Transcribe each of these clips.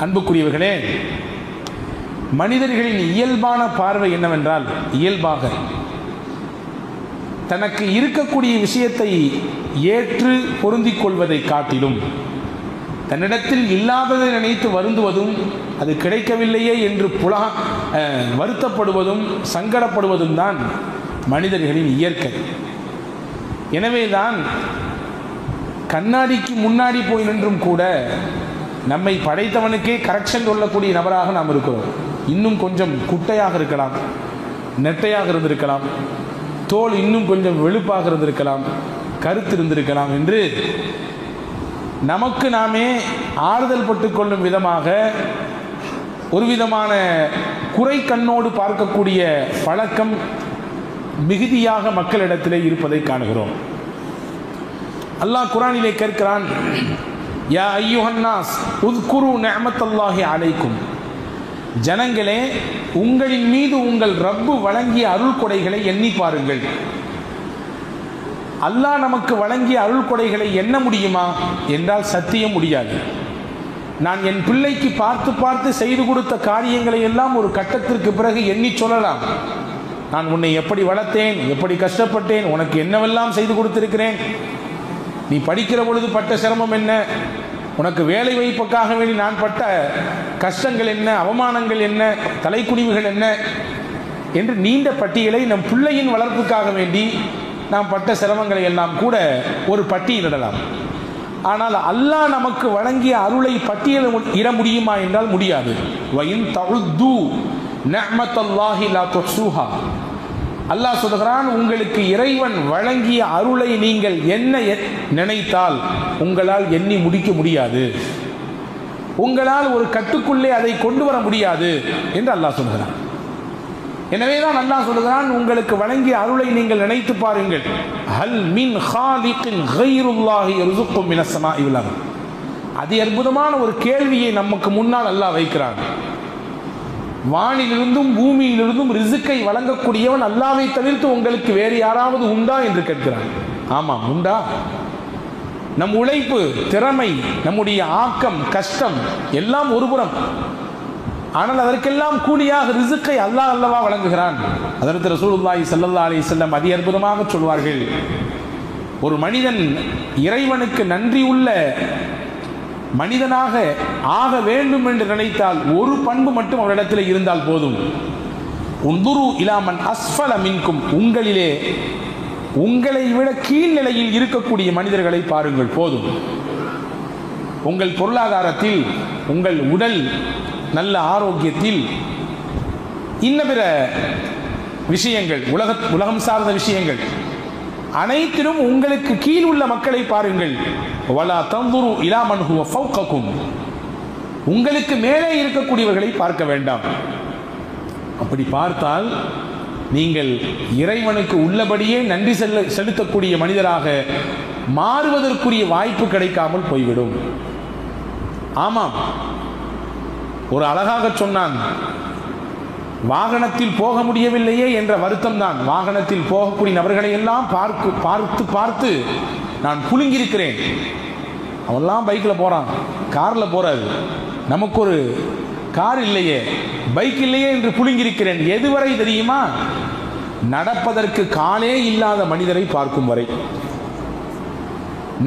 அன்புக்குரியவர்களே, மனிதர்களின் இயல்பான பார்வை என்னவென்றால், இயல்பாக தனக்கு இருக்கக்கூடிய விஷயத்தை ஏற்று பொருந்திக் கொள்வதை காட்டிலும் தன்னிடத்தில் இல்லாததை நினைத்து வருந்துவதும், அது கிடைக்கவில்லையே என்று வருத்தப்படுவதும் சங்கடப்படுவதும் தான் மனிதர்களின் இயற்கை. எனவேதான் கண்ணாடிக்கு முன்னாடி போய் நின்றும் கூட நம்மை படைத்தவனுக்கே கரெக்ஷன் சொல்லக்கூடிய நபராக நாம் இருக்கிறோம். இன்னும் கொஞ்சம் குட்டையாக இருக்கலாம், நெட்டையாக இருந்திருக்கலாம், தோல் இன்னும் கொஞ்சம் வெளுப்பாக இருந்திருக்கலாம், கருத்து இருந்திருக்கலாம் என்று நமக்கு நாமே ஆறுதல் பட்டு கொள்ளும் விதமாக ஒரு விதமான குறை கண்ணோடு பார்க்கக்கூடிய பழக்கம் மிகுதியாக மக்களிடத்திலே இருப்பதை காணுகிறோம். அல்லாஹ் குர்ஆனிலே கேட்கிறான், யா அய்யுஹன்னாஸ் உத்குரு நிஅமத்தல்லாஹி அலைக்கும், ஜனங்களே உங்களின் மீது உங்கள் ரப்பு வழங்கிய அருள் கொடைகளை எண்ணி பாருங்கள். அல்லாஹ் நமக்கு வழங்கிய அருள் கொடைகளை எண்ண முடியுமா என்றால் சத்தியம் முடியாது. நான் என் பிள்ளைக்கு பார்த்து பார்த்து செய்து கொடுத்த காரியங்களை எல்லாம் ஒரு கட்டத்திற்கு பிறகு எண்ணி சொல்லலாம். நான் உன்னை எப்படி வளர்த்தேன், எப்படி கஷ்டப்பட்டேன், உனக்கு என்னவெல்லாம் செய்து கொடுத்திருக்கிறேன், நீ படிக்கிற பொழுது பட்ட சிரமம் என்ன, உனக்கு வேலை வாய்ப்புக்காக வேண்டி நான் பட்ட கஷ்டங்கள் என்ன, அவமானங்கள் என்ன, தலைக்குனிவுகள் என்ன என்று நீண்ட பட்டியலை நம் பிள்ளையின் வளர்ப்புக்காக வேண்டி நாம் பட்ட சிரமங்களை எல்லாம் கூட ஒரு பட்டியலிடலாம். ஆனால் அல்லாஹ் நமக்கு வழங்கிய அருளை பட்டியலிட முடியுமா என்றால் முடியாது. வயின் தஉது நிஅமத்தல்லாஹி லா துஹ்ஸூஹா, அல்லாஹ் சொல்கிறான், உங்களுக்கு இறைவன் வழங்கிய அருளை நீங்கள் என்ன நினைத்தால் உங்களால் எண்ணி முடிக்க முடியாது, உங்களால் ஒரு கட்டுக்குள்ளே அதை கொண்டு வர முடியாது என்று அல்லாஹ் சொல்கிறான். எனவேதான் அல்லாஹ் சொல்கிறான், உங்களுக்கு வழங்கிய அருளை நீங்கள் நினைத்து பாருங்கள். ஹல் மின் ஹாலிகின் கைருல்லாஹி யர்ஸுக்கும் மினஸ் ஸமாஇ வல் அர்த். அதி அற்புதமான ஒரு கேள்வியை நமக்கு முன்னால் அல்லாஹ் வைக்கிறான். வானிலிருந்தும் பூமியிலிருந்தும் ரிசுக்கை வழங்கக்கூடியவன் அல்லாஹ்வை தவிர்த்து உங்களுக்கு வேறு யாராவது உண்டா என்று கேட்கிறான். ஆமாம், உண்டா? நம் உழைப்பு, திறமை, நம்முடைய ஆக்கம், கஷ்டம் எல்லாம் ஒருபுறம், ஆனால் அதற்கெல்லாம் கூலியாக ரிசுக்கை அல்லாஹ் அல்லவா வழங்குகிறான். அதற்கு ரசூலுல்லாஹி ஸல்லல்லாஹு அலைஹி வஸல்லம் அதி அற்புதமாக சொல்வார்கள், ஒரு மனிதன் இறைவனுக்கு நன்றி உள்ள மனிதனாக ஆக வேண்டும் என்று நினைத்தால் ஒரு பண்பு மட்டும் அவரிடத்தில் இருந்தால் போதும். உன்துரு இலாமன் அஸ்ஃபல மின்கும், உங்களிலே உங்களை விட கீழ்நிலையில் இருக்கக்கூடிய மனிதர்களை பாருங்கள் போதும். உங்கள் பொருளாதாரத்தில், உங்கள் உடல் நல்ல ஆரோக்கியத்தில், இன்ன பிற விஷயங்கள், உலகம் சார்ந்த விஷயங்கள் அனைத்திலும் உங்களுக்கு கீழ் உள்ள மக்களை பாருங்கள். வலா தன்துரு இலா மன் ஹுவ ஃபௌககும், உங்களுக்கு மேலே இருக்கக்கூடியவர்களை பார்க்க வேண்டாம். அப்படி பார்த்தால் நீங்கள் இறைவனுக்கு உள்ளபடியே நன்றி செலுத்தக்கூடிய மனிதராக மாறுவதற்குரிய வாய்ப்பு கிடைக்காமல் போய்விடும். ஆமாம், ஒரு அழகாக சொன்னான், வாகனத்தில் போக முடியவில்லையே என்ற வருத்தம் தான். வாகனத்தில் போகக்கூடிய நபர்களை எல்லாம் பார்த்து பார்த்து நான் புழுங்கியிருக்கிறேன். அவெல்லாம் பைக்கில் போகிறான், காரில் போகிறாரு, நமக்கு ஒரு கார் இல்லையே, பைக் இல்லையே என்று புழுங்கியிருக்கிறேன். எதுவரை தெரியுமா? நடப்பதற்கு காலே இல்லாத மனிதரை பார்க்கும் வரை.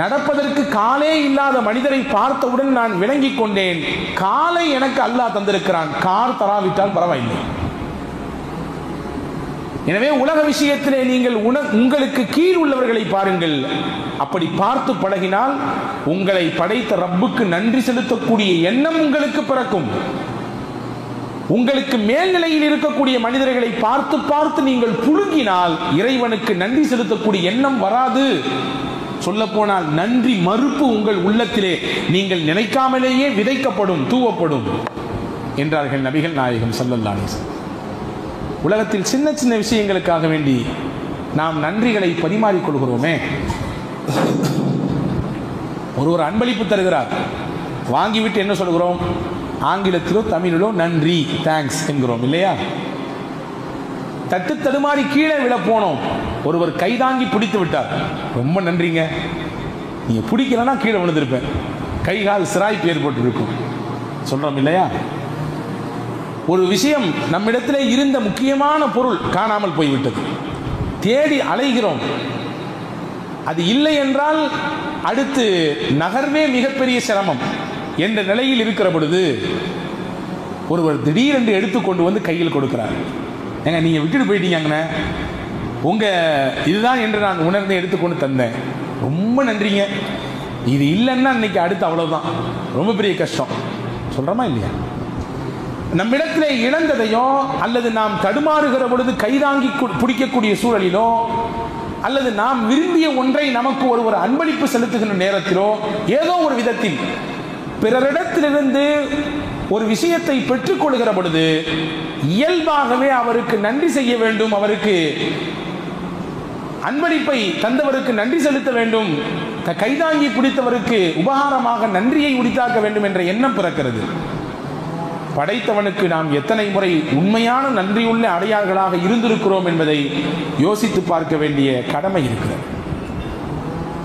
நடப்பதற்கு காலே இல்லாத மனிதரை பார்த்தவுடன் நான் விளங்கிக் கொண்டேன், காலை எனக்கு அல்லாஹ் தந்திருக்கிறான், கார் தராவிட்டால் பரவாயில்லை. எனவே உலக விஷயத்திலே நீங்கள் உங்களுக்கு கீழ் உள்ளவர்களை பாருங்கள். அப்படி பார்த்து பழகினால் உங்களை படைத்த ரப்புக்கு நன்றி செலுத்தக்கூடிய எண்ணம் உங்களுக்கு பிறக்கும். உங்களுக்கு மேல்நிலையில் இருக்கக்கூடிய மனிதர்களை பார்த்து பார்த்து நீங்கள் புழுங்கினால் இறைவனுக்கு நன்றி செலுத்தக்கூடிய எண்ணம் வராது. சொல்ல போனால் நன்றி மறுப்பு உங்கள் உள்ளத்திலே நீங்கள் நினைக்காமலேயே விதைக்கப்படும், தூவப்படும் என்றார்கள் நபிகள் நாயகம் ஸல்லல்லாஹு அலைஹி வஸல்லம். உலகத்தில் சின்ன சின்ன விஷயங்களுக்காக வேண்டி நாம் நன்றிகளை பரிமாறிக்கொள்கிறோமே. ஒருவர் அன்பளிப்பு தருகிறார், வாங்கிவிட்டு என்ன சொல்கிறோம்? ஆங்கிலத்திலோ தமிழிலோ நன்றி, தேங்க்ஸ் என்கிறோம் இல்லையா? தட்டு தடுமாறி கீழே விழ போனோம், ஒருவர் கைதாங்கி பிடித்து விட்டார், ரொம்ப நன்றிங்க, நீங்கள் பிடிக்கலன்னா கீழே விழுந்திருப்பேன், கை கால் சிராய்ப்பு ஏற்பட்டு இருக்கும். சொல்றோம் இல்லையா? ஒரு விஷயம் நம்மிடத்திலே இருந்த முக்கியமான பொருள் காணாமல் போய்விட்டது, தேடி அலைகிறோம். அது இல்லை என்றால் அடுத்து நகர்வே மிகப்பெரிய சிரமம் என்ற நிலையில் இருக்கிற பொழுது ஒருவர் திடீரென்று எடுத்துக்கொண்டு வந்து கையில் கொடுக்கிறார். ஏங்க நீங்க விட்டுட்டு போயிட்டீங்கண்ணே, உங்க இதுதான் என்று நான் உணர்ந்து எடுத்துக்கொண்டு தந்தேன், ரொம்ப நன்றிங்க. இது இல்லைன்னா இன்னைக்கு அடுத்து அவ்வளவுதான், ரொம்ப பெரிய கஷ்டம். சொல்றோமா இல்லையா? நம்மிடத்திலே இழந்ததையோ அல்லது நாம் தடுமாறுகிற பொழுது கைதாங்கி பிடிக்கக்கூடிய சூழலிலோ அல்லது நாம் விரும்பிய ஒன்றை நமக்கு ஒருவர் அன்பளிப்பு செலுத்துகின்ற நேரத்திலோ ஏதோ ஒரு விதத்தில் பிறரிடத்திலிருந்து ஒரு விஷயத்தை பெற்றுக்கொள்கிற பொழுது இயல்பாகவே அவருக்கு நன்றி செய்ய வேண்டும், அவருக்கு அன்பளிப்பை தந்தவருக்கு நன்றி செலுத்த வேண்டும், கைதாங்கி பிடித்தவருக்கு உபகாரமாக நன்றியை உரித்தாக்க வேண்டும் என்ற எண்ணம் பிறக்கிறது. படைத்தவனுக்கு நாம் எத்தனை முறை உண்மையான நன்றியுள்ள அடையாளர்களாக இருந்திருக்கிறோம் என்பதை யோசித்து பார்க்க வேண்டிய கடமை இருக்கிறது.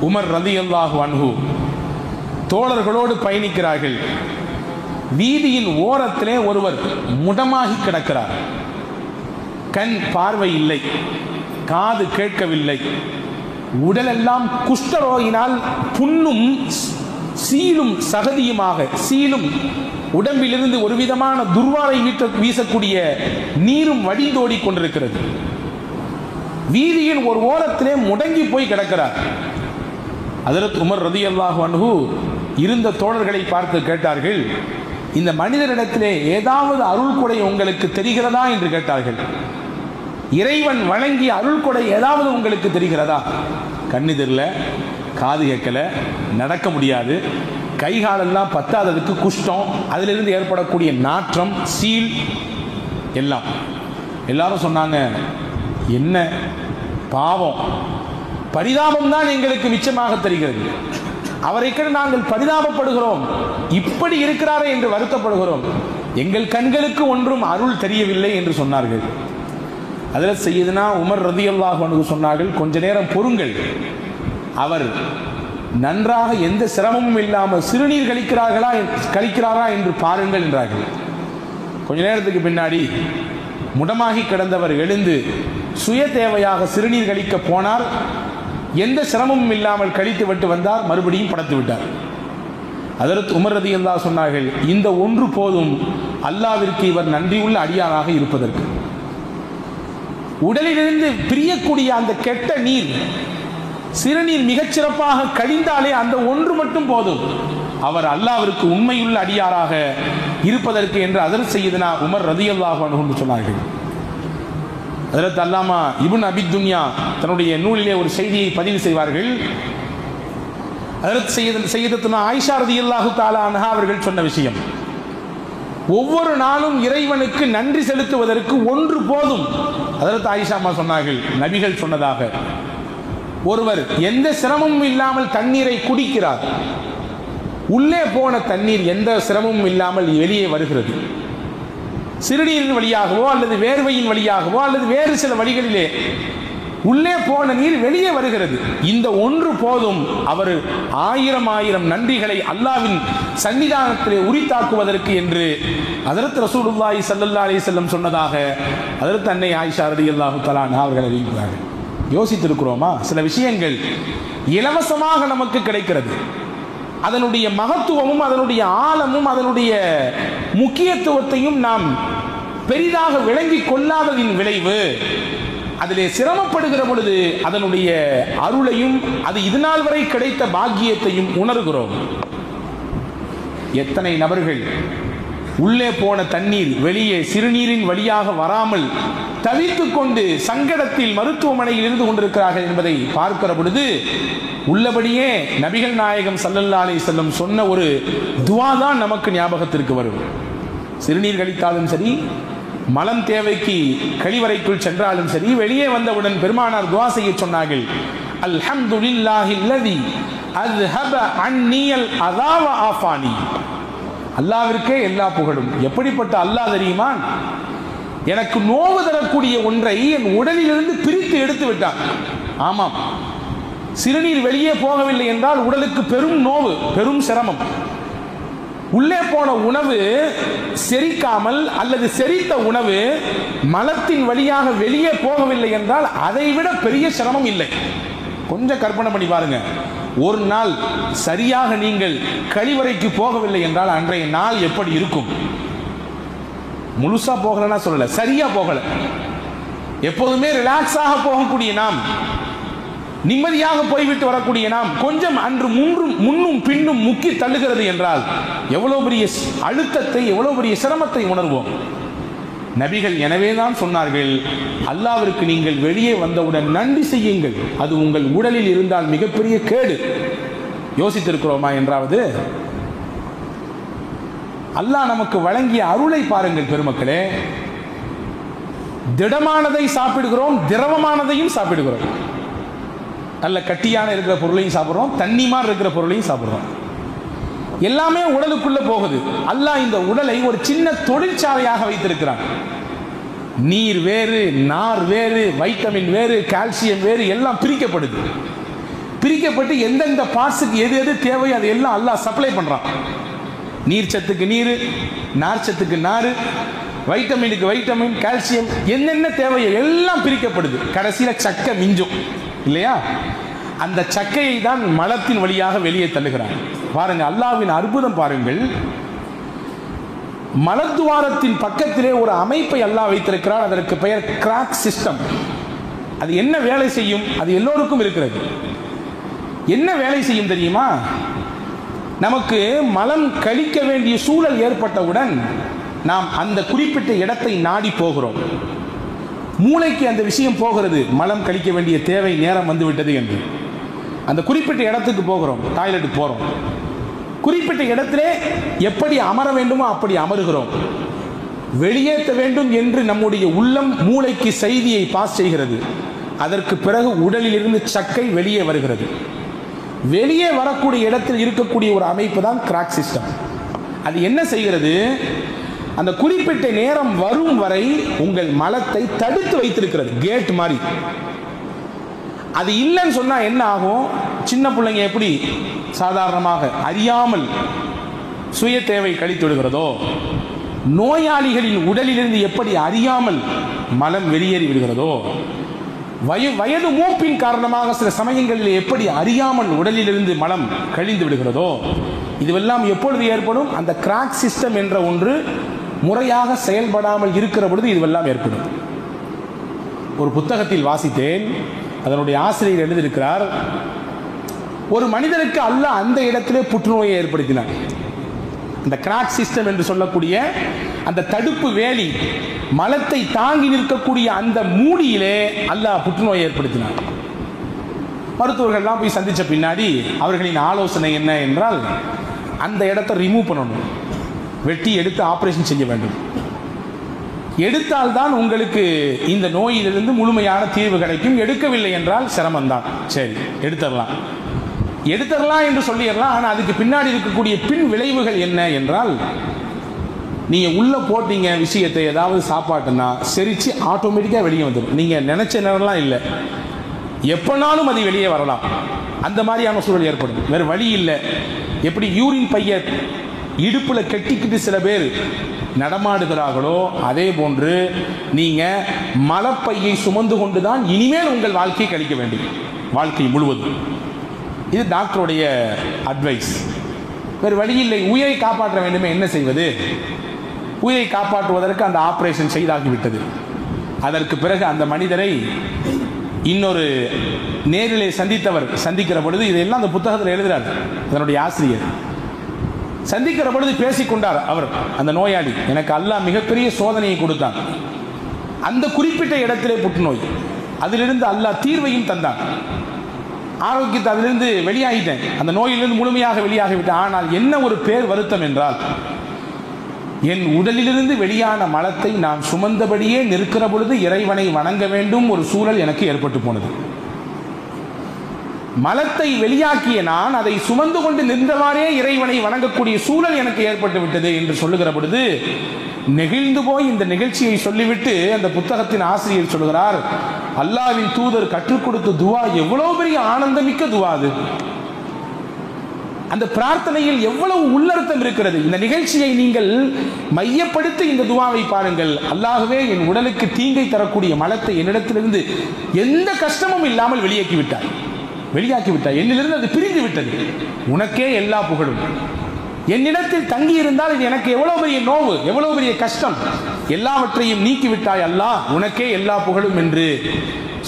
உமர் ரலியல்லாஹு அன்ஹு தோழர்களோடு பயணிக்கிறார்கள். வீதியின் ஓரத்திலே ஒருவர் முடமாகி கிடக்கிறார். கண் பார்வை இல்லை, காது கேட்கவில்லை, உடலெல்லாம் குஷ்டரோகினால் புண்ணும் சீலும் சகதியுமாக, சீலும் உடம்பிலிருந்து ஒரு விதமான துர்வாரை வீசக்கூடிய நீரும் வடிந்தோடி கொண்டிருக்கிறது. வீதியின் ஒரு ஓரத்திலே முடங்கி போய் கிடக்கிறார். ஹஜ்ரத் உமர் ரலியல்லாஹு அன்ஹு இருந்த தோழர்களை பார்த்து கேட்டார்கள், இந்த மனிதரிடத்திலே ஏதாவது அருள் கொடை உங்களுக்கு தெரிகிறதா என்று கேட்டார்கள். இறைவன் வழங்கிய அருள் கொடை ஏதாவது உங்களுக்கு தெரிகிறதா? கண்ணு தெரியல, காது கேட்கல, நடக்க முடியாது, கைகாலெல்லாம் பத்தாததுக்கு குஷ்டம், அதிலிருந்து ஏற்படக்கூடிய நாற்றம், சீல் எல்லாம். எல்லாரும் சொன்னாங்க, என்ன பாவம், பரிதாபம் தான் எங்களுக்கு மிச்சமாக தெரிகிறது, அவரை கண்டு நாங்கள் பரிதாபப்படுகிறோம், இப்படி இருக்கிறாரே என்று வருத்தப்படுகிறோம், எங்கள் கண்களுக்கு ஒன்றும் அருள் தெரியவில்லை என்று சொன்னார்கள். அதில் சையதுனா உமர் ரலியல்லாஹு அன்ஹு சொன்னார்கள், கொஞ்ச நேரம் பொறுங்கள், அவர் நன்றாக எந்த சிரமமும் இல்லாமல் சிறுநீர் கழிக்கிறாரா என்று பாருங்கள் என்றார்கள். கொஞ்ச நேரத்துக்கு பின்னாடி முடமாகி கிடந்தவர் எழுந்து சுய தேவையாக சிறுநீர் கழிக்க போனார். எந்த சிரமமும் இல்லாமல் கழித்து விட்டு வந்தார், மறுபடியும் படுத்து விட்டார். ஹஜ்ரத் உமர் ரலியல்லாஹு சொன்னார்கள், இந்த ஒன்று போதும் அல்லாஹ்விற்கு இவர் நன்றியுள்ள அடியாராக இருப்பதற்கு. உடலிலிருந்து பிரியக்கூடிய அந்த கெட்ட நீர், சிறுநீர் மிகச்சிறப்பாக கழிந்தாலே அந்த ஒன்று மட்டும் போதும் அவர் அல்லாஹ்விற்கு உண்மையுள்ள அடியாராக இருப்பதற்கு என்று ஹஜ்ரத் சையதுனா உமர் ரலியல்லாஹு அன்ஹு சொன்னார்கள். ஹஜ்ரத் அல்லாமா இப்னு அபி துன்யா தன்னுடைய நூலிலே ஒரு செய்தியை பதிவு செய்வார்கள். ஹஜ்ரத் சையதத்துனா ஆயிஷா ரலியல்லாஹு தஆலா அன்ஹா அவர்கள் சொன்ன விஷயம், ஒவ்வொரு நாளும் இறைவனுக்கு நன்றி செலுத்துவதற்கு ஒன்று போதும். ஹஜ்ரத் ஆயிஷா அம்மா சொன்னார்கள், நபிகள் சொன்னதாக, ஒருவர் எந்த சிரமமும் இல்லாமல் தண்ணீரை குடிக்கிறார், உள்ளே போன தண்ணீர் எந்த சிரமமும் இல்லாமல் வெளியே வருகிறது. சிறுநீரின் வழியாகவோ அல்லது வேர்வையின் வழியாகவோ அல்லது வேறு சில வழிகளிலே உள்ளே போன நீர் வெளியே வருகிறது. இந்த ஒன்று போதும் அவர் ஆயிரம் ஆயிரம் நன்றிகளை அல்லாஹ்வின் சன்னிதானத்திலே உரித்தாக்குவதற்கு என்று ஹஜ்ரத் ரசூலுல்லாஹி ஸல்லல்லாஹு அலைஹி வஸல்லம் சொன்னதாக ஹஜ்ரத் அன்னை ஆயிஷா ரலியல்லாஹு தஆலா அன்ஹா அவர்கள் அறிவிக்கிறார்கள். யோசித்திருக்கிறோமா? சில விஷயங்கள் இலவசமாக நமக்கு கிடைக்கிறது, அதனுடைய மகத்துவமும் அதனுடைய ஆழமும் அதனுடைய முக்கியத்துவத்தையும் நாம் பெரிதாக விளங்கிக் கொள்ளாததின் விளைவு, அதிலே சிரமப்படுகிற பொழுது அதனுடைய அருளையும் அது இதுநாள் வரை கிடைத்த பாக்கியத்தையும் உணர்கிறோம். எத்தனை நபர்கள் உள்ளே போன தண்ணீர் வெளியே சிறுநீரின் வழியாக வராமல் தவித்துக் கொண்டு சங்கடத்தில் மருத்துவமனையில் இருந்து கொண்டிருக்கிறார்கள் என்பதை பார்க்கிற பொழுது உள்ளபடியே நபிகள் நாயகம் ஸல்லல்லாஹு அலைஹி வஸல்லம் சொன்ன ஒரு துஆ தான் நமக்கு ஞாபகத்திற்கு வரும். சிறுநீர் கழித்தாலும் சரி, மலம் தேவைக்கு கழிவறைக்குள் சென்றாலும் சரி, வெளியே வந்தவுடன் பெருமானார் துஆ செய்ய சொன்னார்கள், அல்ஹம்துலில்லாஹில்லதி அஸ்ஹப அன்னியல் அதா வ ஆஃபானி. அல்லாஹ்விற்கே எல்லா புகழும். எப்படிப்பட்ட அல்லாஹ் தெரியுமா? எனக்கு நோவு தரக்கூடிய ஒன்றை என் உடலிலிருந்து பிரித்து எடுத்து விட்டான். ஆமாம், சிறுநீர் வெளியே போகவில்லை என்றால் உடலுக்கு பெரும் நோவு, பெரும் சிரமம். உள்ளே போன உணவு செரிக்காமல் அல்லது செரித்த உணவு மலத்தின் வழியாக வெளியே போகவில்லை என்றால் அதைவிட பெரிய சிரமம் இல்லை. கொஞ்சம் கற்பனை பண்ணி பாருங்க. ஒரு நாள் சரியாக நீங்கள் கழிவறைக்கு போகவில்லை என்றால் அன்றைய நாள் எப்படி இருக்கும்? முழுசா போகலன்னா சொல்லல, சரியா போகல. எப்போதுமே ரிலாக்ஸாக போகக்கூடிய நாம், நிம்மதியாக போய்விட்டு வரக்கூடிய நாம், கொஞ்சம் அன்று முன்னும் பின்னும் முக்கி தள்ளுகிறது என்றால் எவ்வளவு பெரிய அழுத்தத்தை, எவ்வளவு பெரிய சிரமத்தை உணர்வோம். நபிகள் எனவேதான் சொன்னார்கள், அல்லாஹ்விற்கு நீங்கள் வெளியே வந்தவுடன் நன்றி செய்யுங்கள், அது உங்கள் உடலில் இருந்தால் மிகப்பெரிய கேடு. யோசித்திருக்கிறோமா என்றாவது? அல்லாஹ் நமக்கு வழங்கிய அருளை பாருங்கள் பெருமக்களே. திடமானதை சாப்பிடுகிறோம், திரவமானதையும் சாப்பிடுகிறோம். நல்ல கட்டியான இருக்கிற பொருளையும் சாப்பிடுறோம், தண்ணிமார் இருக்கிற பொருளையும் சாப்பிடுறோம். எல்லாமே உடலுக்குள்ள போகுது. அல்லாஹ் இந்த உடலை ஒரு சின்ன தொழிற்சாலையாக வைத்திருக்கிறான். நீர் வேறு, நார் வேறு, வைட்டமின் வேறு, கால்சியம் வேறு, எல்லாம் பிரிக்கப்படுது. பிரிக்கப்பட்டு எந்தெந்த பார்ட்ஸுக்கு எது எது தேவை அது எல்லாம் அல்லாஹ் சப்ளை பண்றான். நீர் சத்துக்கு நீர், நார் சத்துக்கு நார், வைட்டமினுக்கு வைட்டமின், கால்சியம், என்னென்ன தேவையோ எல்லாம் பிரிக்கப்படுது. கடைசியில சக்கை மிஞ்சும் இல்லையா? அந்த சக்கையை தான் மலத்தின் வழியாக வெளியே தள்ளுகிறார். பாருங்க, அல்லாஹ்வின் அற்புதம் பாருங்கள். மலத்துவாரத்தின் பக்கத்திலே ஒரு அமைப்பை அல்லாஹ் வைத்திருக்கிறார். அதற்கு பெயர் கிராக் சிஸ்டம். அது என்ன வேலை செய்யும்? அது எல்லோருக்கும் இருக்கிறது. என்ன வேலை செய்யும் தெரியுமா? நமக்கு மலம் கழிக்க வேண்டிய சூழல் ஏற்பட்டவுடன் நாம் அந்த குறிப்பிட்ட இடத்தை நாடி போகிறோம். மூளைக்கு அந்த விஷயம் போகிறது, மலம் கழிக்க வேண்டிய தேவை நேரம் வந்துவிட்டது என்று. அந்த குறிப்பிட்ட இடத்துக்கு போகிறோம், டாய்லெட்டுக்கு போகிறோம். குறிப்பிட்ட இடத்திலே எப்படி அமர வேண்டுமோ அப்படி அமருகிறோம். வெளியேற்ற வேண்டும் என்று நம்முடைய உள்ளம் மூளைக்கு செய்தியை பாஸ் செய்கிறது. அதற்கு பிறகு உடலில் இருந்து சக்கை வெளியே வருகிறது. வெளியே வரக்கூடிய இடத்தில் இருக்கக்கூடிய ஒரு அமைப்பு தான் கிராக் சிஸ்டம். அது என்ன செய்கிறது? அந்த குறிப்பிட்ட நேரம் வரும் வரை உங்கள் மலத்தை தடுத்து வைத்திருக்கிறது, கேட் மாதிரி. அது இல்லைன்னு சொன்னா என்ன ஆகும்? சின்ன பிள்ளைங்க எப்படி சாதாரணமாக அறியாமல் சுய தேவை கழித்து விடுகிறதோ, நோயாளிகளின் உடலிலிருந்து எப்படி அறியாமல் மலம் வெளியேறி விடுகிறதோ, வயது மூப்பின் காரணமாக சில சமயங்களில் எப்படி அறியாமல் உடலிலிருந்து மலம் கழிந்து விடுகிறதோ, இதுவெல்லாம் எப்பொழுது ஏற்படும்? அந்த கிராக் சிஸ்டம் என்ற ஒன்று முறையாக செயல்படாமல் இருக்கிற பொழுது இதுவெல்லாம் ஏற்படும். ஒரு புத்தகத்தில் வாசித்தேன், அதனுடைய ஆசிரியர் எழுதியிருக்கிறார், ஒரு மனிதனுக்கு அல்லாஹ் அந்த இடத்திலே புற்றுநோயை ஏற்படுத்தினார். அந்த கிராக் சிஸ்டம் என்று சொல்லக்கூடிய அந்த தடுப்பு வேலி, மலத்தை தாங்கி நிற்கக்கூடிய அந்த மூடியிலே அல்லாஹ் புற்றுநோயை ஏற்படுத்தினார். மருத்துவர்கள்லாம் போய் சந்தித்த பின்னாடி அவர்களின் ஆலோசனை என்ன என்றால், அந்த இடத்தை ரிமூவ் பண்ணணும், வெட்டி எடுத்து ஆபரேஷன் செய்ய வேண்டும். எடுத்தால்தான் உங்களுக்கு இந்த நோயிலிருந்து முழுமையான தீர்வு கிடைக்கும். எடுக்கவில்லை என்றால் சிரமம்தான். சரி, எடுத்துடலாம் என்று சொல்லிடலாம். ஆனால் அதுக்கு பின்னாடி இருக்கக்கூடிய பின் விளைவுகள் என்ன என்றால், நீங்க உள்ள போட்டீங்க விஷயத்தை, ஏதாவது சாப்பாட்டுன்னா செரிச்சு ஆட்டோமேட்டிக்கா வெளியே வந்துடும். நீங்க நினைச்ச நேரம்லாம் இல்லை, எப்பனாலும் அது வெளியே வரலாம். அந்த மாதிரியான சூழல் ஏற்படும். வேறு வழி இல்லை. எப்படி யூரின் பைய இடுப்புல கெட்டிக்கிட்டு சில பேர் நடமாடுகிறார்களோ, அதே போன்று நீங்க மலப்பையை சுமந்து கொண்டுதான் இனிமேல் உங்கள் வாழ்க்கையை கழிக்க வேண்டும், வாழ்க்கை முழுவதும். இது டாக்டருடைய அட்வைஸ். வேறு வழி இல்லை. உயிரை காப்பாற்ற வேண்டுமே, என்ன செய்வது? உயிரை காப்பாற்றுவதற்கு அந்த ஆபரேஷன் செய்தாகிவிட்டது. அதற்கு பிறகு அந்த மனிதரை இன்னொரு நேரிலே சந்திக்கிற பொழுது, இதெல்லாம் அந்த புத்தகத்தில் எழுதுகிறார் அதனுடைய ஆசிரியர். சந்திக்கிற பொழுது பேசிக்கொண்டார் அவர், அந்த நோயாளி, எனக்கு அல்லாஹ் மிகப்பெரிய சோதனையை கொடுத்தான். அந்த குறிப்பிட்ட இடத்திலே புற்றுநோய், அதிலிருந்து அல்லாஹ் தீர்வையும் தந்தான். ஆரோக்கியத்தை அதிலிருந்து வெளியாகிட்டேன், அந்த நோயிலிருந்து முழுமையாக வெளியாகிவிட்டேன். ஆனால் என்ன ஒரு பேர் வருத்தம் என்றால், என் உடலிலிருந்து வெளியான மலத்தை நான் சுமந்தபடியே நிற்கிற பொழுது இறைவனை வணங்க வேண்டும் ஒரு சூழல் எனக்கு ஏற்பட்டு போனது. மலத்தை வெளியாக்கிய நான் அதை சுமந்து கொண்டு நின்றவாறே இறைவனை வணங்கக்கூடிய சூழல் எனக்கு ஏற்பட்டு விட்டது என்று சொல்லுகிற பொழுது நெகிழ்ந்து போய் இந்த நிகழ்ச்சியை சொல்லிவிட்டு அந்த புத்தகத்தின் ஆசிரியர் சொல்கிறார், அல்லாஹ்வின் தூதர் கற்றுக் கொடுத்த துவா எவ்வளவு பெரிய ஆனந்தமிக்க துவா அது. அந்த பிரார்த்தனையில் எவ்வளவு உள்ளர்த்தம் இருக்கிறது. இந்த நிகழ்ச்சியை நீங்கள் மையப்படுத்தி இந்த துவாவை பாருங்கள். அல்லாஹ்வே, என் உடலுக்கு தீங்கை தரக்கூடிய மலத்தை என்னிடத்திலிருந்து எந்த கஷ்டமும் இல்லாமல் வெளியாக்கி விட்டாய், என்னிலிருந்து அது பிரிந்து விட்டது. உனக்கே எல்லா புகழும். என்னிடத்தில் தங்கி இருந்தால் இது எனக்கு எவ்வளவு பெரிய நோவு, எவ்வளவு பெரிய கஷ்டம், எல்லாவற்றையும் நீக்கிவிட்டாய் அல்லாஹ், உனக்கே எல்லா புகழும் என்று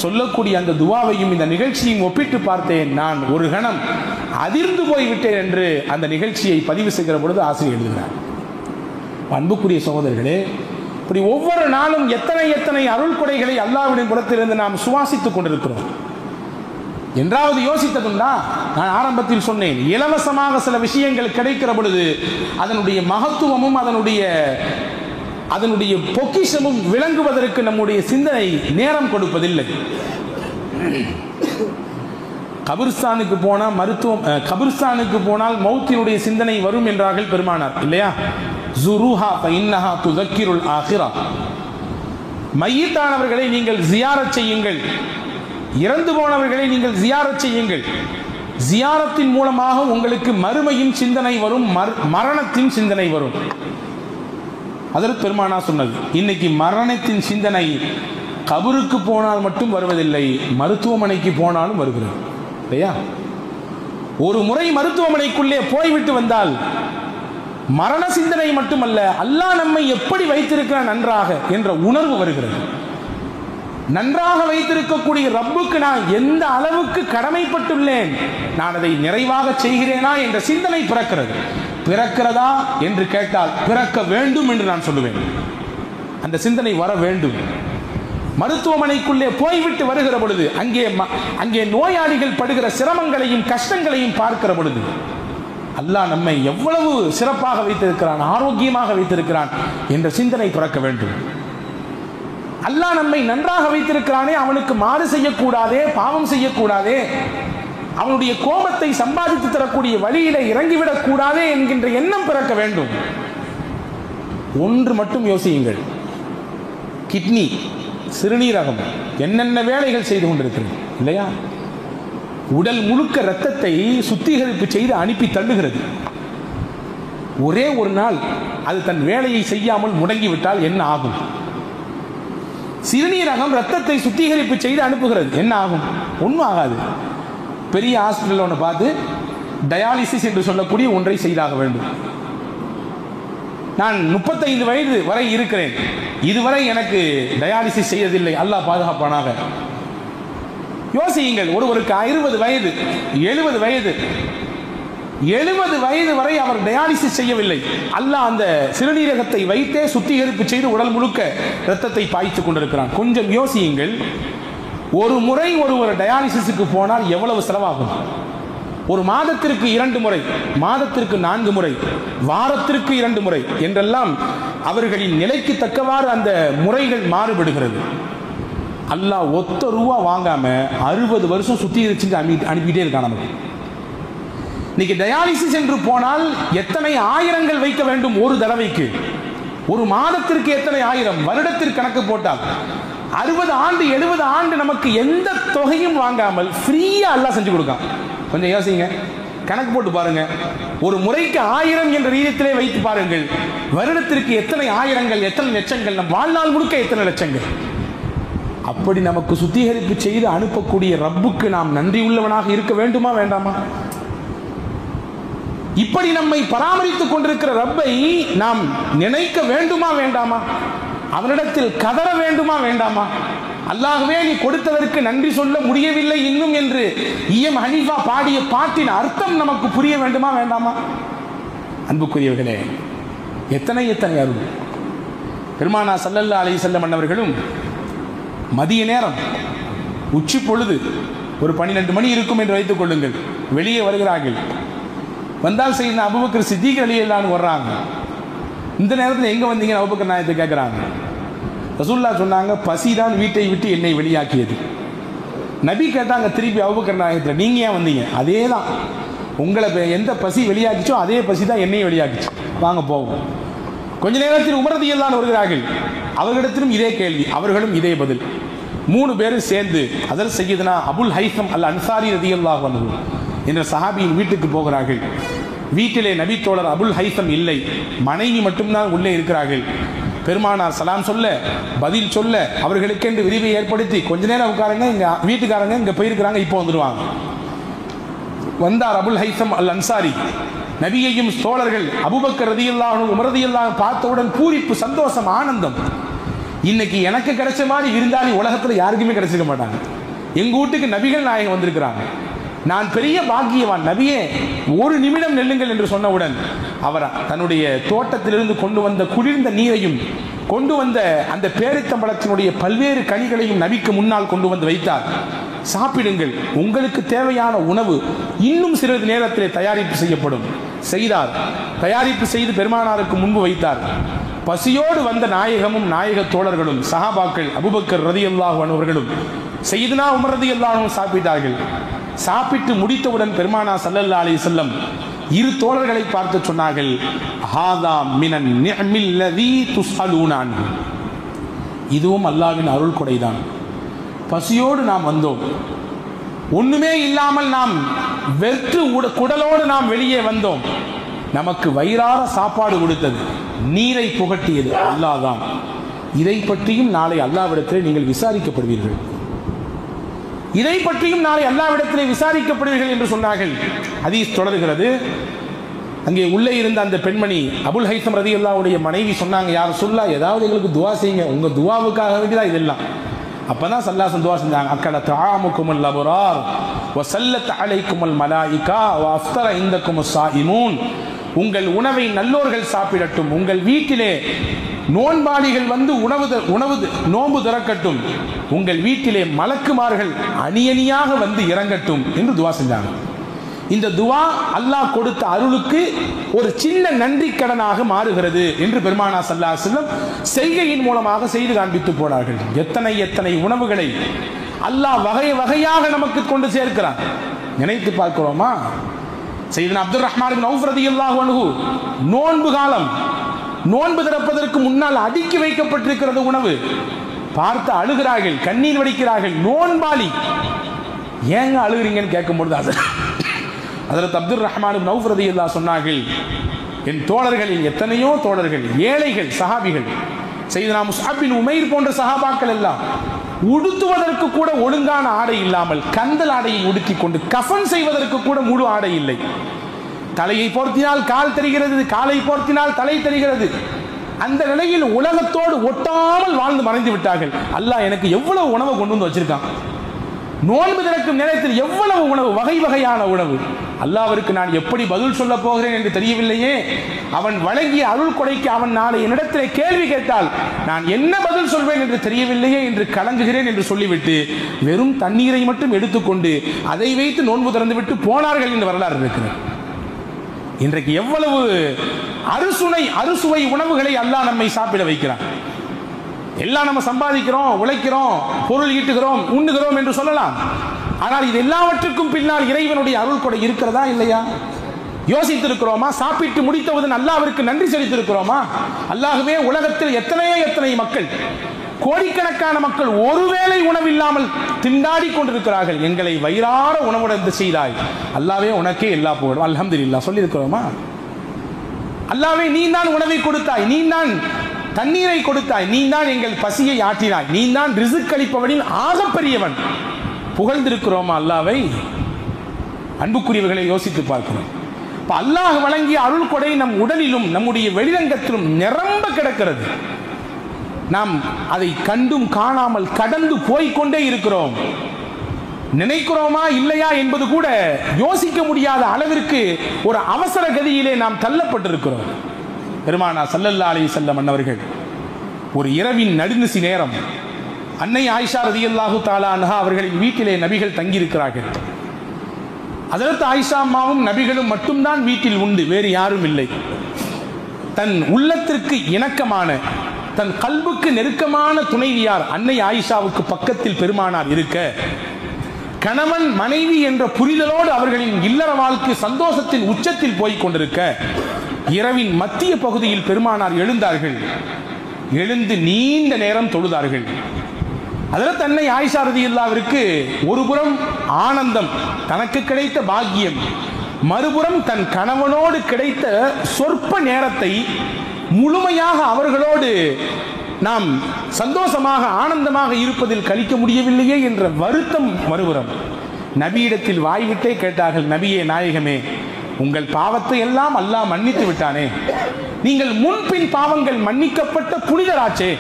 சொல்லக்கூடிய அந்த துவாவையும் இந்த நிகழ்ச்சியும் ஒப்பிட்டு பார்த்தேன். நான் ஒரு கணம் அதிர்ந்து போய்விட்டேன் என்று அந்த நிகழ்ச்சியை பதிவு செய்கிற பொழுது ஆசிரியர் எழுதுகிறார். அன்புக்குரிய சகோதரர்களே, இப்படி ஒவ்வொரு நாளும் எத்தனை எத்தனை அருள் கொடைகளை அல்லாஹ்வின் புறத்திலிருந்து நாம் சுவாசித்துக் கொண்டிருக்கிறோம். என்றாவது யோசித்ததுண்டா? நான் ஆரம்பத்தில் சொன்னேன், இலவசமாக சில விஷயங்கள் கிடைக்கிற பொழுது அதனுடைய மகத்துவமும் அதனுடைய பொக்கிஷமும் விளங்குவதற்கு நம்முடைய சிந்தனை நேரம் கொடுப்பதில்லை. கபிர்ஸ்தானுக்கு போனால் கபிர்ஸ்தானுக்கு போனால் மௌத்தினுடைய சிந்தனை வரும் என்றார்கள் பெருமானார், இல்லையா? ஜுருஹா ஃபஇன்னஹா துதக்கிருல் ஆகிரா. மையத்தானவர்களை நீங்கள் ஜியாரத் செய்யுங்கள், இறந்து போனவர்களை நீங்கள் ஜியாரத் செய்யுங்கள். ஜியாரத்தின் மூலமாக உங்களுக்கு மறுமையின் சிந்தனை வரும், மரணத்தின் சிந்தனை வரும். அதற்கு பெருமானா சொன்னது. இன்னைக்கு மரணத்தின் சிந்தனை கபருக்கு போனால் மட்டும் வருவதில்லை, மருத்துவமனைக்கு போனாலும் வருகிறது, இல்லையா? ஒரு முறை மருத்துவமனைக்குள்ளே போய்விட்டு வந்தால் மரண சிந்தனை மட்டுமல்ல, அல்லாஹ் நம்மை எப்படி வைத்திருக்கிறான் நன்றாக என்ற உணர்வு வருகிறது. நன்றாக வைத்திருக்கக்கூடிய ரப்புக்கு நான் எந்த அளவுக்கு கடமைப்பட்டுள்ளேன், நான் அதை நிறைவாக செய்கிறேனா என்ற சிந்தனை பிறக்கிறதா என்று கேட்டால் பிறக்க வேண்டும் என்று நான் சொல்லுவேன். அந்த சிந்தனை வர வேண்டும். மருத்துவமனைக்குள்ளே போய்விட்டு வருகிற பொழுது அங்கே நோயாளிகள் படுகிற சிரமங்களையும் கஷ்டங்களையும் பார்க்கிற பொழுது அல்லாஹ் நம்மை எவ்வளவு சிறப்பாக வைத்திருக்கிறான், ஆரோக்கியமாக வைத்திருக்கிறான் என்ற சிந்தனை பிறக்க வேண்டும். அல்லாஹ் நம்மை நன்றாக வைத்திருக்கிறானே, அவனுக்கு மாறு செய்யக்கூடாதே, பாவம் செய்யக்கூடாதே, அவனுடைய கோபத்தை சம்பாதித்து தரக்கூடிய வழியில இறங்கிவிடக் கூடாதே என்கின்ற எண்ணம் பிறக்க வேண்டும். ஒன்று மட்டும் யோசியுங்கள், கிட்னி, சிறுநீரகம் என்னென்ன வேலைகள் செய்து கொண்டிருக்கிறது, இல்லையா? உடல் முழுக்க இரத்தத்தை சுத்திகரிப்பு செய்து அனுப்பி தள்ளுகிறது. ஒரே ஒரு நாள் அது தன் வேலையை செய்யாமல் முடங்கிவிட்டால் என்ன ஆகும்? சிறுநீரகம் ரத்தத்தை சுத்திகரிப்பு செய்து அனுப்புகிறது, என்ன ஆகும்? ஒன்றும் ஆகாது. பெரிய ஹாஸ்பிட்டல் ஒன்று பார்த்து டயாலிசிஸ் என்று சொல்லக்கூடிய ஒன்றை செய்தாக வேண்டும். நான் 35 வயது வரை இருக்கிறேன், இதுவரை எனக்கு டயாலிசிஸ் செய்யதில்லை, அல்லாஹ் பாதுகாப்பானாக. யோசியுங்கள், ஒருவருக்கு 60 வயது 70 வயது 70 வயது வரை அவர் டயாலிசிஸ் செய்யவில்லை, அல்லாஹ் அந்த சிறுநீரகத்தை வைத்தே சுத்திகரிப்பு செய்து உடல் முழுக்க இரத்தத்தை பாய்ச்சி கொண்டிருக்கிறான். கொஞ்சம் யோசியுங்கள், ஒரு முறை ஒருவர் டயாலிசிஸுக்கு போனால் எவ்வளவு செலவாகும்? ஒரு மாதத்திற்கு 2 முறை, மாதத்திற்கு 4 முறை, வாரத்திற்கு 2 முறை என்றெல்லாம் அவர்களின் நிலைக்கு தக்கவாறு அந்த முறைகள் மாறுபடுகிறது. அல்லாஹ் ஒத்த ரூபா வாங்காம 60 வருஷம் சுத்திகரிச்சு அனுப்பிட்டே இருக்கான் நமக்கு. இன்னைக்கு டயாலிசிஸ் என்று போனால் எத்தனை ஆயிரங்கள் வைக்க வேண்டும் ஒரு தடவைக்கு? ஒரு மாதத்திற்கு எத்தனை ஆயிரம்? வருடத்திற்கு கணக்கு போட்டால் 60 ஆண்டு 70 ஆண்டு நமக்கு எந்த தொகையும் வாங்காமல் ஃப்ரீயா அல்லாஹ் செஞ்சு கொடுக்கான். கொஞ்சம் யோசிங்க, கணக்கு போட்டு பாருங்க. ஒரு முறைக்கு 1000 என்ற ரீதியிலே வைத்து பாருங்கள், வருடத்திற்கு எத்தனை ஆயிரங்கள், எத்தனை லட்சங்கள், நம் வாழ்நாள் முழுக்க எத்தனை லட்சங்கள். அப்படி நமக்கு சுத்திகரிப்பு செய்து அனுப்பக்கூடிய ரப்புக்கு நாம் நன்றி உள்ளவனாக இருக்க வேண்டுமா வேண்டாமா? இப்படி நம்மை பராமரித்துக் கொண்டிருக்கிற ரப்பை நாம் நினைக்க வேண்டுமா வேண்டாமா? அவனிடத்தில் கதற வேண்டுமா வேண்டாமா? அல்லாஹ்வே, நீ கொடுத்ததற்கு நன்றி சொல்ல முடியவில்லை இன்னும் என்று இஎம் ஹனீஃபா பாடிய பாட்டின் அர்த்தம் நமக்கு புரிய வேண்டுமா வேண்டாமா? அன்புக்குரியவர்களே, எத்தனை எத்தனை அருள். பெருமானா ஸல்லல்லாஹு அலைஹி வஸல்லம் அன்னவர்களும் மதிய நேரம் உச்சி பொழுது ஒரு 12 மணி இருக்கும் என்று வைத்துக் கொள்ளுங்கள், வெளியே வருகிறார்கள். வந்தால் செய்த அபூபக்கர் சித்திக் ரலியல்லாஹு அன்ஹு வர்றாங்க. இந்த நேரத்தில் எங்க வந்தீங்க அபூபக்கர் நாயகத்தை கேட்கிறாங்க. ரசூலுல்லாஹ் சொன்னாங்க, பசிதான் வீட்டை விட்டு என்னை வெளியாக்கியது. நபி கேட்டாங்க திருப்பி அபூபக்கர் நாயகத்தை, நீங்க ஏன் வந்தீங்க? அதே தான், உங்களை எந்த பசி வெளியாக்கிச்சோ அதே பசி தான் என்னையும் வெளியாக்கிச்சு, வாங்க போவோம். கொஞ்ச நேரத்தில் உமர் ரலியல்லாஹு அன்ஹு வருகிறார்கள். அவர்களிடத்திலும் இதே கேள்வி, அவர்களும் இதே பதில். 3 பேரும் சேர்ந்து ஹஜ்ரத் சய்யிதுனா அபுல் ஹைசம் அல் அன்சாரி ரலியல்லாஹு அன்ஹு என்ற சஹாபியின் வீட்டுக்கு போகிறார்கள். வீட்டிலே நபி தோழர் அபுல் ஹைசம் இல்லை, மனைவி மட்டும்தான் உள்ளே இருக்கிறார்கள். பெருமானார் சலாம் சொல்ல, பதில் சொல்ல, அவர்களுக்கென்று விரிவை ஏற்படுத்தி கொஞ்ச நேரம் உட்காருங்க, இங்க வீட்டுக்காரங்க இங்க போயிருக்கிறாங்க, இப்போ வந்துடுவாங்க. வந்தார் அபுல் ஹைசம் அல் அன்சாரி. நபியையும் தோழர்கள் அபூபக்கர் ரலியல்லாஹு அன்ஹு, உமர் ரலியல்லாஹு அன்ஹு பார்த்தவுடன் பூரிப்பு, சந்தோஷம், ஆனந்தம். இன்னைக்கு எனக்கு கிடைச்ச மாதிரி விருந்தாளி உலகத்துல யாருக்குமே கிடைச்சிருக்க மாட்டாங்க. எங்க வீட்டுக்கு நபிகள் நாயகம் வந்திருக்கிறாங்க, நான் பெரிய பாக்கியவான், நபியே ஒரு நிமிடம் நெல்லுங்கள் என்று சொன்னவுடன் அவர் தன்னுடைய தோட்டத்திலிருந்து கொண்டு வந்த குளிர்ந்த நீரையும் கொண்டு வந்த அந்த பேரித்தம்பழத்தினுடைய பல்வேறு கனிகளையும் நபிக்கு முன்னால் கொண்டு வந்து வைத்தார். சாப்பிடுங்கள், உங்களுக்கு தேவையான உணவு இன்னும் சிறிது நேரத்தில் தயாரிப்பு செய்யப்படும். செய்தார். தயாரிப்பு செய்து பெருமானாருக்கு முன்பு வைத்தார். பசியோடு வந்த நாயகமும் நாயக தோழர்களும் சஹாபாக்கள் அபூபக்கர் ரலியல்லாஹு அன்ஹு அவர்களும் சய்யிதுனா உமர் ரலியல்லாஹு அன்ஹு சாப்பிட்டார்கள். சாப்பிட்டு முடித்தவுடன் பெருமானார் ஸல்லல்லாஹு அலைஹி வஸல்லம் இரு தோழர்களை பார்த்து சொன்னார்கள், ஹாதா மினன் நிஅமில் லதீ துஸ்அலூன அன்ஹு. இதுவும் அல்லாஹ்வின் அருள் கொடைதான். பசியோடு நாம் வந்தோம், ஒண்ணுமே இல்லாமல் நாம் வெற்று குடலோடு நாம் வெளியே வந்தோம். நமக்கு வயிறார சாப்பாடு கொடுத்தது, நீரை புகட்டியது அல்லாஹ் தான். இதை பற்றியும் நாளை அல்லாஹ்விடத்திலே நீங்கள் விசாரிக்கப்படுவீர்கள், இதை பற்றியும் நாளை அல்லாஹ்விடத்திலே விசாரிக்கப்படுவீர்கள் என்று சொன்னார்கள். ஹதீஸ் தொடர்கிறது. அங்கே உள்ளே இருந்த அந்த பெண்மணி அபுல் ஹைசம் ரலியல்லாஹுடைய மனைவி சொன்னாங்க, யார் சொல்லா ஏதாவது எங்களுக்கு துவா செய்யுங்க, உங்க துவாவுக்காக வேண்டிதான் இதெல்லாம். அப்பதான் ஸல்லல்லாஹு துவா செஞ்சாங்க, அக்கல தஆமுக்குமுல் அப்ரார் வ ஸல்லத் அலைக்குமுல் மலாயிகா வ அஃப்தர இந்தக்குமுஸ் ஸாயிமூன். உங்கள் உணவை நல்லோர்கள் சாப்பிடட்டும், உங்கள் வீட்டிலே நோன்பாளிகள் வந்து நோன்பு திறக்கட்டும், உங்கள் வீட்டிலே மலக்குமார்கள் அணியணியாக வந்து இறங்கட்டும் என்று துவா செஞ்சாங்க. இந்த துவா அல்லாஹ் கொடுத்த அருளுக்கு ஒரு சின்ன நன்றி கடனாக மாறுகிறது என்று பெருமானார் ஸல்லல்லாஹு அலைஹி வஸல்லம் செய்கையின் மூலமாக செய்து காண்பித்து போனார்கள். எத்தனை எத்தனை உணவுகளை அல்லாஹ் வகை வகையாக நமக்கு கொண்டு சேர்க்கிறான், நினைத்து பார்க்கிறோமா? சையதுனா அப்துர் ரஹ்மான் இப்னு அவுஃப் ரலியல்லாஹு அன்ஹு நோன்பு காலம், நோன்பு திறப்பதற்கு முன்னால் அடுக்கி வைக்கப்பட்டிருக்கிறது உணவு. பார்த்து அழுகிறார்கள், கண்ணீர் வடிக்கிறார்கள். நோன்பாளி ஏங்க அழுகிறீங்கன்னு கேட்கும்பொழுது ஹஜ்ரத் அப்துர் ரஹ்மான் இப்னு அவுஃப் ரலியல்லாஹு சொன்னார்கள், என் தோழர்களில் எத்தனையோ தோழர்கள், ஏழைகள், சஹாபிகள், சையதுனா முஸ்அப் பின் உமைர் போன்ற சஹாபாக்கள் எல்லாம் உடுத்துவதற்கு கூட ஒழுங்கான ஆடை இல்லாமல் கந்தல் ஆடையை உடுத்திக் கொண்டு, கஃபன் செய்வதற்கு கூட முழு ஆடை இல்லை. தலையை போர்த்தினால் கால் தெரிகிறது, காலை போர்த்தினால் தலை தெரிகிறது. அந்த நிலையில் உலகத்தோடு ஒட்டாமல் வாழ்ந்து மறைந்து விட்டார்கள். அல்லாஹ் எனக்கு எவ்வளவு உணவு கொண்டு வந்து வச்சிருக்கான், நோன்பு திறக்கும் நேரத்தில் எவ்வளவு உணவு, வகை வகையான உணவு. அல்லாஹ்விற்கு நான் எப்படி பதில் சொல்ல போகிறேன் என்று தெரியவில்லையே. அவன் வழங்கிய அருள் கொடைக்கு அவன் நாளை என்னிடத்திலே கேள்வி கேட்டால் நான் என்ன பதில் சொல்வேன் என்று தெரியவில்லையே என்று கலங்குகிறேன் என்று சொல்லிவிட்டு வெறும் தண்ணீரை மட்டும் எடுத்துக்கொண்டு அதை வைத்து நோன்பு திறந்துவிட்டு போனார்கள் என்று வரலாறு இருக்கிறது. இன்றைக்கு எவ்வளவு அறுசுவை உணவுகளை அல்லாஹ் நம்மை சாப்பிட வைக்கிறான். எல்லாம் நம்ம சம்பாதிக்கிறோம், உழைக்கிறோம், பொருள் ஈட்டுகிறோம், உண்ணுகிறோம் என்று சொல்லலாம். ஆனால் இது எல்லாவற்றுக்கும் பின்னால் இறைவனுடைய அருள் கொடை இருக்கிறதா இல்லையா? யோசித்திருக்கிறோமா? சாப்பிட்டு முடித்தவுடன் அல்லாஹ்விற்கு நன்றி செலுத்தியிருக்கிறோமா? அல்லாஹ்வே, உலகத்தில் எத்தனை மக்கள், கோடிக்கணக்கான மக்கள் ஒருவேளை உணவில்லாமல் திண்டாடி கொண்டிருக்கிறார்கள். எங்களை வயிறார உணவுடன் செய்தாய் அல்லாஹ்வே, உனக்கே எல்லா புகழும், அல்ஹம்துலில்லாஹ் சொல்லி இருக்கிறோமா? அல்லாஹ்வே, நீ தான் உணவை கொடுத்தாய், நீ தான் தண்ணீரை கொடுத்தாய், நீ தான் எங்கள் பசியை ஆற்றினாய், நீ தான் ரிஸ்க் அளிப்பவனின் ஆகப்பெரியவன். புகழ்ந்திருக்கிறோமா அல்லாஹ்வை? அன்புக்குரியவர்களை யோசித்து பார்க்கிறோம். அல்லாஹ் வழங்கிய அருள் கொடை நம் உடலிலும் நம்முடைய வெளிரங்கத்திலும் நிரம்ப கிடக்கிறது. நாம் அதை கண்டும் காணாமல் கடந்து போய்கொண்டே இருக்கிறோம். நினைக்கிறோமா இல்லையா என்பது கூட யோசிக்க முடியாத அளவிற்கு ஒரு அவசர கதியிலே நாம் தள்ளப்பட்டிருக்கிறோம். பெருமானார் ஸல்லல்லாஹு அலைஹி வஸல்லம் அன்னவர்கள் ஒரு இரவின் நடுநிசி நேரம் அன்னை ஆயிஷா ரலியல்லாஹு தஆலா அன்ஹா அவர்களின் வீட்டிலே நபிகள் தங்கியிருக்கிறார்கள். ஹஜ்ரத் ஆயிஷா அம்மாவும் நபிகளும் மட்டும்தான் வீட்டில் உண்டு, வேறு யாரும் இல்லை. தன் உள்ளத்திற்கு இணக்கமான, தன் கல்புக்கு நெருக்கமான துணைவியார் அன்னை ஆயிஷாவுக்கு பக்கத்தில் பெருமானார் இருக்க, கணவன் மனைவி என்ற புரிதலோடு அவர்களின் இல்லற வாழ்க்கை சந்தோஷத்தின் உச்சத்தில் போய்க் கொண்டிருக்க, இரவின் மத்திய பகுதியில் பெருமானார் எழுந்தார்கள். எழுந்து நீண்ட நேரம் தொழுதார்கள். ஹஜ்ரத் அன்னை ஆயிஷா ரலியல்லாஹுவிற்கு ஒரு புறம் ஆனந்தம், தனக்கு கிடைத்த பாக்கியம், மறுபுறம் தன் கணவனோடு கிடைத்த சொற்ப நேரத்தை முழுமையாக அவர்களோடு நாம் சந்தோஷமாக ஆனந்தமாக இருப்பதில் கழிக்க முடியவில்லையே என்ற வருத்தம் மறுபுறம். நபியிடத்தில் வாய்விட்டே கேட்டார்கள், நபியே நாயகமே, உங்கள் பாவத்தை எல்லாம் அல்லாஹ் மன்னித்து விட்டானே, நீங்கள் முன்பின் பாவங்கள் மன்னிக்கப்பட்ட புனிதராச்சே,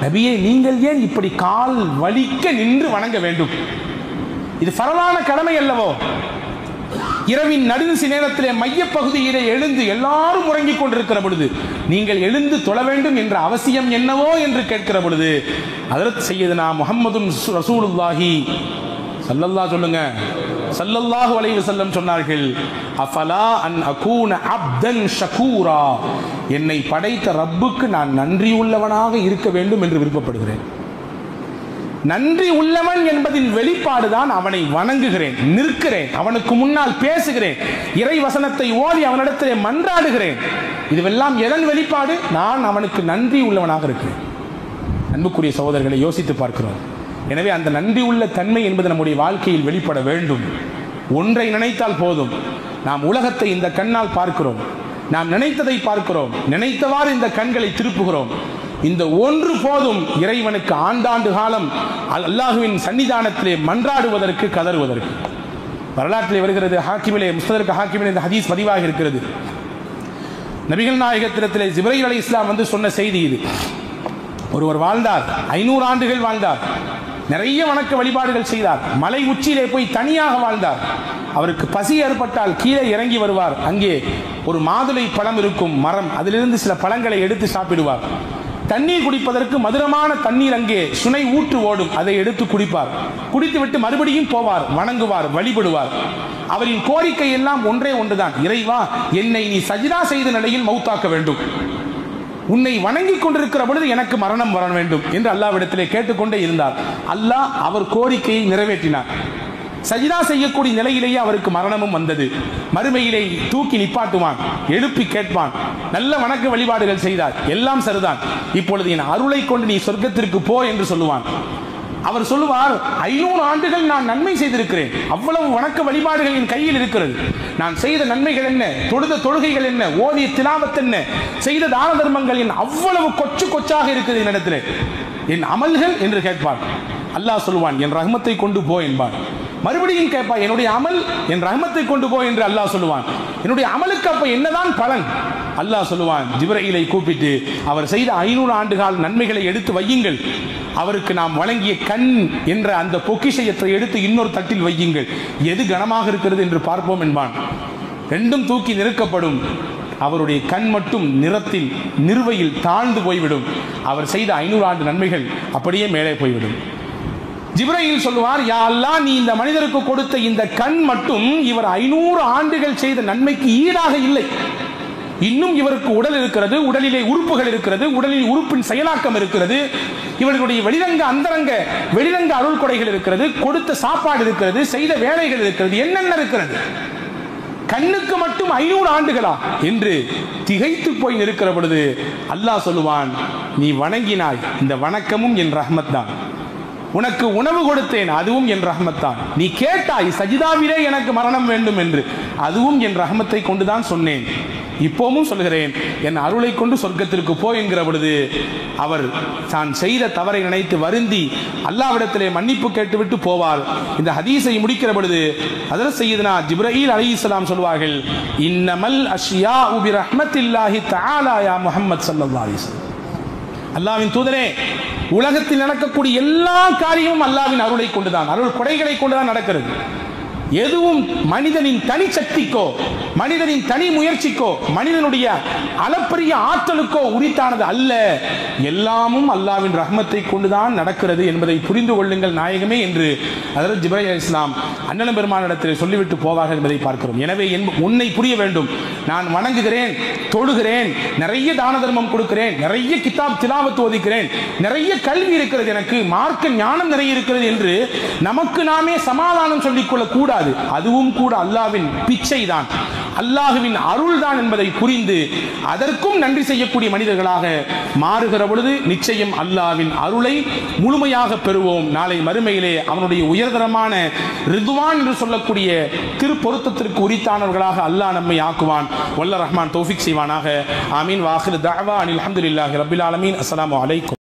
நபியே நீங்கள் ஏன் இப்படி கால் வலிக்க நின்று வணங்க வேண்டும்? இது ஃபரலான கடமை அல்லவோ? இரவின் நடுநிசி நேரத்திலே மையப்பகுதியிலே எழுந்து எல்லாரும் உறங்கிக் கொண்டிருக்கிற பொழுது நீங்கள் எழுந்து தொழ வேண்டும் என்ற அவசியம் என்னவோ என்று கேட்கிற பொழுது ஹஜ்ரத் சையதுனா முஹம்மதுன் ரசூலுல்லாஹி ஸல்லல்லாஹு அலைஹி வஸல்லம் சொன்னார்கள், அஃபலா அன் அகூன அப்தன் ஷகூரா, என்னை படைத்த ரப்புக்கு நான் நன்றி உள்ளவனாக இருக்க வேண்டும் என்று விருப்பப்படுகிறேன். நன்றி உள்ளவன் என்பதின் வெளிப்பாடுதான் அவனை வணங்குகிறேன், நிற்கிறேன், அவனுக்கு முன்னால் பேசுகிறேன், இறை வசனத்தை ஓதி அவனிடத்திலே மன்றாடுகிறேன். இதுவெல்லாம் எதன் வெளிப்பாடு? நான் அவனுக்கு நன்றி உள்ளவனாக இருக்கிறேன். அன்புக்குரிய சகோதரர்களை யோசித்து பார்க்கிறோம். எனவே அந்த நன்றி உள்ள தன்மை என்பது நம்முடைய வாழ்க்கையில் வெளிப்பட வேண்டும். ஒன்றை நினைத்தால் போதும். நாம் உலகத்தை இந்த கண்ணால் பார்க்கிறோம், நாம் நினைத்ததை பார்க்கிறோம், நினைத்தவாறு இந்த கண்களை திருப்புகிறோம். இந்த ஒன்று போதும் இறைவனுக்கு ஆண்டாண்டு காலம் அல்லாஹுவின் சன்னிதானத்திலே மன்றாடுவதற்கு, கதறுவதற்கு. வரலாற்றிலே வருகிறது, ஹாக்கிமிலே முஸ்ததரக் ஹாக்கிமிலே இந்த ஹதீஸ் பதிவாக இருக்கிறது. நபிகள் நாயகத்திலே ஜிப்ரீல் அலைஹிஸ்ஸலாம் வந்து சொன்ன செய்தி இது. ஒருவர் வாழ்ந்தார், 500 ஆண்டுகள் வாழ்ந்தார், நிறைய வணக்க வழிபாடுகள் செய்தார், மலை உச்சியிலே போய் தனியாக வாழ்ந்தார். அவருக்கு பசி ஏற்பட்டால் கீழே இறங்கி வருவார், அங்கே ஒரு மாதுளை பழம் இருக்கும் மரம், அதிலிருந்து சில பழங்களை எடுத்து சாப்பிடுவார். தண்ணீர் குடிப்பதற்கு மதுரமான தண்ணீர் அங்கே சுனை ஊற்று ஓடும், அதை எடுத்து குடிப்பார். குடித்துவிட்டு மறுபடியும் போவார், வணங்குவார், வழிபடுவார். அவரின் கோரிக்கை எல்லாம் ஒன்றே ஒன்றுதான், இறைவா என்னை நீ சஜிதா செய்த நிலையில் மௌத்தாக்க வேண்டும், உன்னை வணங்கிக் கொண்டிருக்கிற பொழுது எனக்கு மரணம் வர வேண்டும் என்று அல்லாஹ்விடத்திலே கேட்டுக்கொண்டே இருந்தார். அல்லாஹ் அவர் கோரிக்கையை நிறைவேற்றினார். சஜிதா செய்யக்கூடிய நிலையிலேயே அவருக்கு மரணமும் வந்தது. மறுமையிலே தூக்கி நிப்பாட்டுவான், எழுப்பி கேட்பான், நல்ல வணக்க வழிபாடுகள் செய்தார், எல்லாம் சரிதான், இப்பொழுது என் அருளை கொண்டு நீ சொர்க்கத்திற்கு போ என்று சொல்லுவான். அவர் சொல்லுவார், 500 ஆண்டுகள் நான் நன்மை செய்திருக்கிறேன், அவ்வளவு வணக்க வழிபாடுகள் என் கையில் இருக்கிறது, நான் செய்த நன்மைகள் என்ன, தொழுத தொழுகைகள் என்ன, ஓதிய திலாவத் என்ன, செய்த தான தர்மங்கள் என்ன, அவ்வளவு கொச்சு கொச்சாக இருக்குது என்னிடத்தில், என் அமல்கள் என்று கேட்பார். அல்லாஹ் சொல்லுவான், என் ரஹ்மத்தை கொண்டு போ என்பான். மறுபடியும் கேட்பா, என்னுடைய அமல் என் ரஹ்மத்தை கொண்டு போ என்று அல்லாஹ் சொல்லுவான். என்னுடைய அமலுக்கு அப்ப என்னதான் பலன்? அல்லாஹ் சொல்லுவான், ஜிப்ரீலை கூப்பிட்டு அவர் செய்த 500 ஆண்டுகால நன்மைகளை எடுத்து வையுங்கள், அவருக்கு நாம் வழங்கிய கண் என்ற அந்த பொக்கிஷத்தை எடுத்து இன்னொரு தட்டில் வையுங்கள், எது கனமாக இருக்கிறது என்று பார்ப்போம் என்பான். ரெண்டும் தூக்கி நிறுக்கப்படும். அவருடைய கண் மட்டும் நிறத்தில் நிறுவையில் தாழ்ந்து போய்விடும். அவர் செய்த 500 ஆண்டு நன்மைகள் அப்படியே மேலே போய்விடும். ஜிப்ரீல் சொல்லுவார், யா அல்லாஹ், நீ இந்த மனிதருக்கு கொடுத்த இந்த கண் மட்டும் இவர் 500 ஆண்டுகள் செய்த நன்மைக்கு ஈடாக இல்லை. இன்னும் இவருக்கு உடல் இருக்கிறது, உடலிலே உறுப்புகள் இருக்கிறது, உடலில் உறுப்பின் செயலாக்கம் இருக்கிறது, இவர்களுடைய வெளிரங்க அந்தரங்க வெளிரங்க அருள் கொடைகள் இருக்கிறது, கொடுத்த சாப்பாடு இருக்கிறது, செய்த வேலைகள் இருக்கிறது, என்னென்ன இருக்கிறது, கண்ணுக்கு மட்டும் 500 ஆண்டுகளா என்று திகைத்து போய் நிற்கிற பொழுது அல்லாஹ் சொல்லுவான், நீ வணங்கினாய், இந்த வணக்கமும் என் ரஹ்மத் தான். உனக்கு உணவு கொடுத்தேன், அதுவும் என் ரஹ்மத் தான். நீ கேட்டாய் சஜிதாவிலே எனக்கு மரணம் வேண்டும் என்று, அதுவும் என் ரஹ்மத்தை கொண்டுதான் சொன்னேன். இப்போவும் சொல்கிறேன், என் அருளை கொண்டு சொர்க்கத்திற்கு போ என்கிற பொழுது அவர் தான் செய்த தவறை நினைத்து வருந்தி அல்லாஹ்விடத்திலே மன்னிப்பு கேட்டுவிட்டு போவார். இந்த ஹதீஸை முடிக்கிற பொழுது ஹஜ்ரத் சய்யிதுனா ஜிப்ரீல் அலைஹிஸ்ஸலாம் சொல்வார்கள், இன்னமல் அஷ்யாஉ பிரஹ்மத்தில்லாஹி தஆலா யா முஹம்மத் ஸல்லல்லாஹு அலைஹி வஸல்லம். அல்லாஹ்வின் தூதரே, உலகத்தில் நடக்கக்கூடிய எல்லா காரியமும் அல்லாஹ்வின் அருளை கொண்டுதான், அருள் கொடைகளை கொண்டுதான் நடக்கிறது. எதுவும் மனிதனின் தனி சக்திக்கோ, மனிதனின் தனி முயற்சிக்கோ, மனிதனுடைய அளப்பரிய ஆற்றலுக்கோ உரித்தானது அல்ல. எல்லாமும் அல்லாஹ்வின் ரஹ்மத்தை கொண்டுதான் நடக்கிறது என்பதை புரிந்து கொள்ளுங்கள் நாயகமே என்று ஹஜ்ரத் ஜிப்ரீல் அலைஹிஸ்ஸலாம் அண்ணன் பெருமானிடத்தில் சொல்லிவிட்டு போவார்கள் என்பதை பார்க்கிறோம். எனவே உன்னை புரிய வேண்டும், நான் வணங்குகிறேன், தொழுகிறேன், நிறைய தான தர்மம் கொடுக்கிறேன், நிறைய கிதாப் திலாவத் ஓதிக்கிறேன், நிறைய கல்வி இருக்கிறது, எனக்கு மார்க்க ஞானம் நிறைய இருக்கிறது என்று நமக்கு நாமே சமாதானம் சொல்லிக் கொள்ள கூடாது. அதுவும் கூட அல்லாஹ்வின் பிச்சை தான். அல்லாஹுவின் அருள் தான் என்பதை புரிந்து அதற்கும் நன்றி செய்யக்கூடிய மனிதர்களாக மாறுகிற பொழுது நிச்சயம் அல்லாஹ்வின் அருளை முழுமையாக பெறுவோம். நாளை மறுமையிலே அவனுடைய உயர்தரமான ரிதுவான் என்று சொல்லக்கூடிய திருப்பொருத்தத்திற்கு உரித்தானவர்களாக அல்லாஹ் நம்மை ஆக்குவான். வல்ல ரஹ்மான் தௌஃபீக் செய்வானாக. ஆமீன். வாஹிரு தஅவா அனில் ஹம்துலில்லாஹி ரப்பில் ஆலமீன். அஸ்ஸலாமு அலைக்கும்.